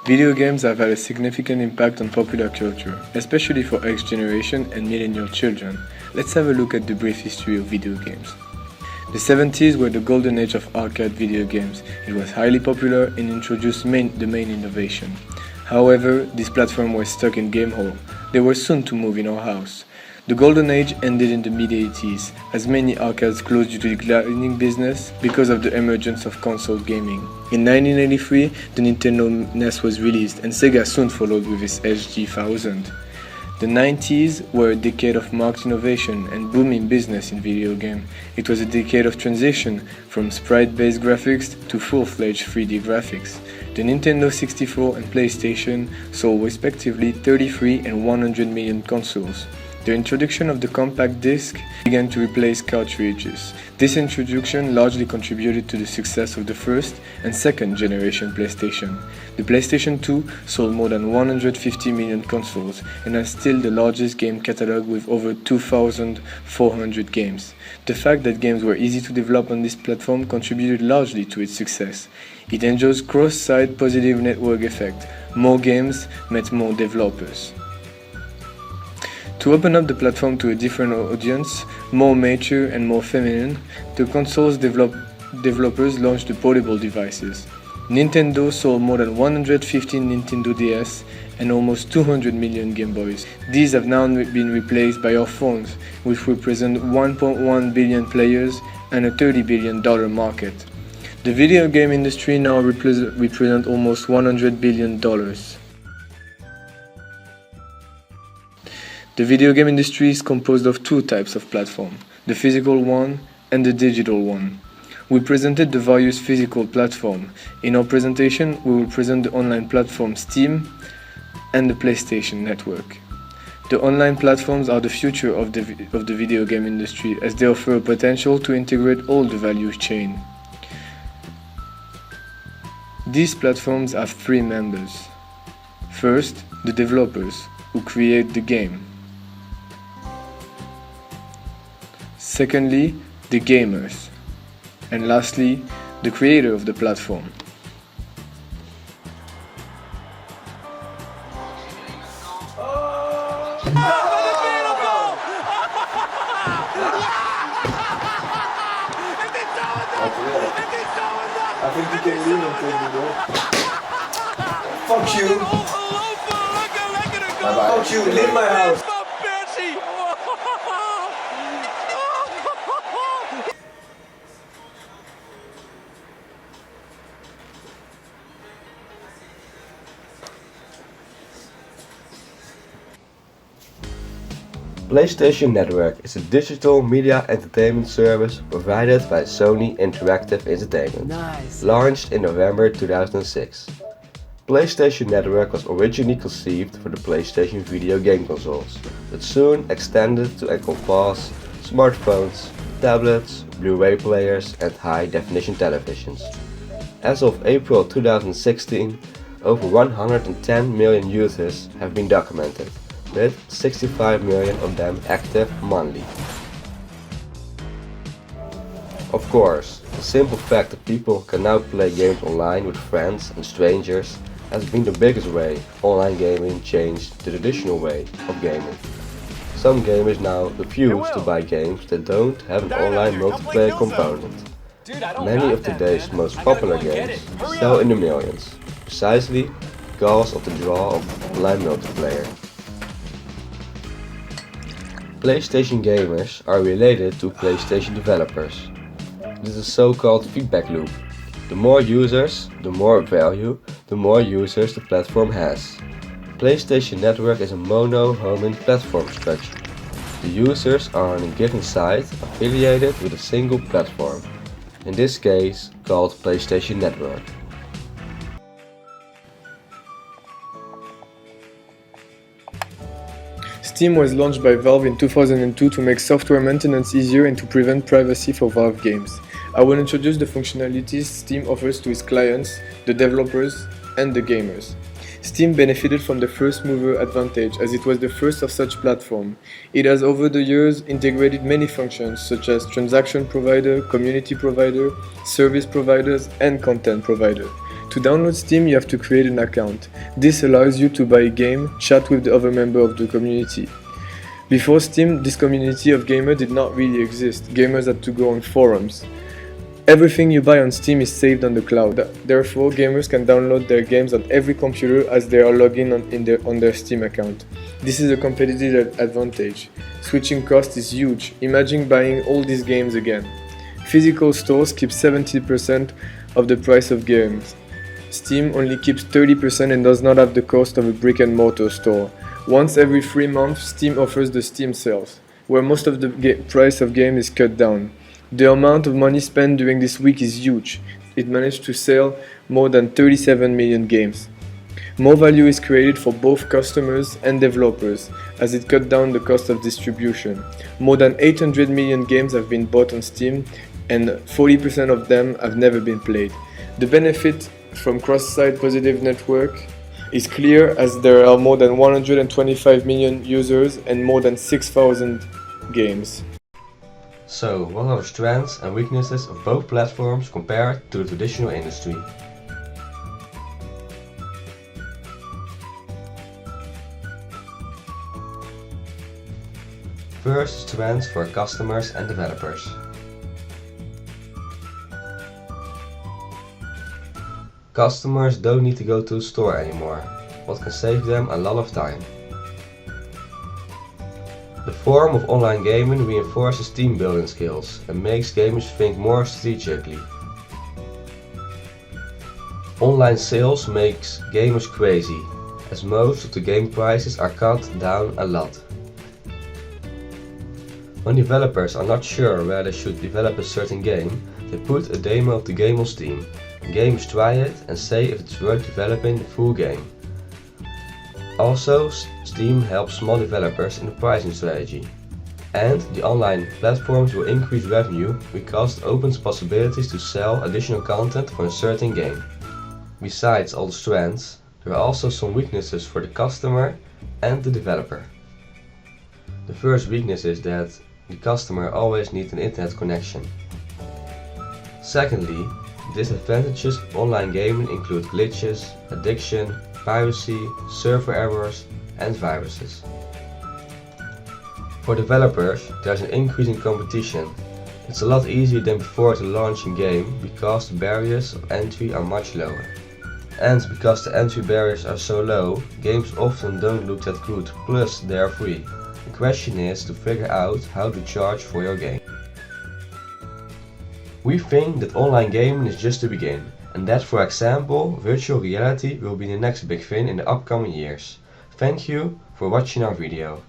Video games have had a significant impact on popular culture, especially for X generation and millennial children. Let's have a look at the brief history of video games. The 70s were the golden age of arcade video games. It was highly popular and introduced the main innovation. However, this platform was stuck in game hall. They were soon to move in our house. The golden age ended in the mid-80s, as many arcades closed due to declining business because of the emergence of console gaming. In 1983, the Nintendo NES was released, and Sega soon followed with its SG-1000. The 90s were a decade of marked innovation and booming business in video game. It was a decade of transition from sprite-based graphics to full-fledged 3D graphics. The Nintendo 64 and PlayStation sold respectively 33 and 100 million consoles. The introduction of the compact disc began to replace cartridges. This introduction largely contributed to the success of the first and second generation PlayStation. The PlayStation 2 sold more than 150 million consoles and has still the largest game catalog with over 2,400 games. The fact that games were easy to develop on this platform contributed largely to its success. It enjoys cross-site positive network effect. More games meant more developers. To open up the platform to a different audience, more mature and more feminine, the console's developers launched the portable devices. Nintendo sold more than 115 Nintendo DS and almost 200 million Game Boys. These have now been replaced by our phones, which represent 1.1 billion players and a $30 billion market. The video game industry now represents almost $100 billion. The video game industry is composed of two types of platform, the physical one and the digital one. We presented the various physical platforms. In our presentation, we will present the online platform Steam and the PlayStation Network. The online platforms are the future of the video game industry, as they offer a potential to integrate all the value chain. These platforms have three members. First, the developers, who create the game. Secondly, the gamers. And lastly, the creator of the platform. I think you can lean and take the goal. Fuck you. Bye-bye. Fuck you, leave my house. PlayStation Network is a digital media entertainment service provided by Sony Interactive Entertainment, launched in November 2006. PlayStation Network was originally conceived for the PlayStation video game consoles, but soon extended to encompass smartphones, tablets, Blu-ray players and high-definition televisions. As of April 2016, over 110 million users have been documented, with 65 million of them active monthly. Of course, the simple fact that people can now play games online with friends and strangers has been the biggest way online gaming changed the traditional way of gaming. Some gamers now refuse to buy games that don't have an online multiplayer component. Many of today's most popular games sell in the millions, precisely because of the draw of online multiplayer. PlayStation gamers are related to PlayStation developers. This is a so-called feedback loop. The more users, the more value, the more users the platform has. PlayStation Network is a mono-homing platform structure. The users are on a given site affiliated with a single platform, in this case called PlayStation Network. Steam was launched by Valve in 2002 to make software maintenance easier and to prevent piracy for Valve games. I will introduce the functionalities Steam offers to its clients, the developers, and the gamers. Steam benefited from the first mover advantage as it was the first of such platform. It has over the years integrated many functions such as transaction provider, community provider, service providers, and content provider. To download Steam, you have to create an account. This allows you to buy a game, chat with the other members of the community. Before Steam, this community of gamers did not really exist. Gamers had to go on forums. Everything you buy on Steam is saved on the cloud. Therefore, gamers can download their games on every computer as they are logged in on their Steam account. This is a competitive advantage. Switching cost is huge. Imagine buying all these games again. Physical stores keep 70% of the price of games. Steam only keeps 30% and does not have the cost of a brick-and-mortar store. Once every 3 months, Steam offers the Steam sales, where most of the price of game is cut down. The amount of money spent during this week is huge. It managed to sell more than 37 million games. More value is created for both customers and developers, as it cut down the cost of distribution. More than 800 million games have been bought on Steam, and 40% of them have never been played. The benefit from cross-site positive network is clear, as there are more than 125 million users and more than 6,000 games. So, what are the strengths and weaknesses of both platforms compared to the traditional industry? First, strengths for customers and developers. Customers don't need to go to a store anymore, what can save them a lot of time. The form of online gaming reinforces team building skills and makes gamers think more strategically. Online sales makes gamers crazy, as most of the game prices are cut down a lot. When developers are not sure where they should develop a certain game, they put a demo of the game on Steam. Gamers try it and say if it's worth developing the full game. Also, Steam helps small developers in the pricing strategy. And the online platforms will increase revenue because it opens possibilities to sell additional content for a certain game. Besides all the strengths, there are also some weaknesses for the customer and the developer. The first weakness is that the customer always needs an internet connection. Secondly, disadvantages of online gaming include glitches, addiction, piracy, server errors and viruses. For developers, there's an increasing competition. It's a lot easier than before to launch a game because the barriers of entry are much lower. And because the entry barriers are so low, games often don't look that good, plus they are free. The question is to figure out how to charge for your game. We think that online gaming is just the beginning, and that, for example, virtual reality will be the next big thing in the upcoming years. Thank you for watching our video.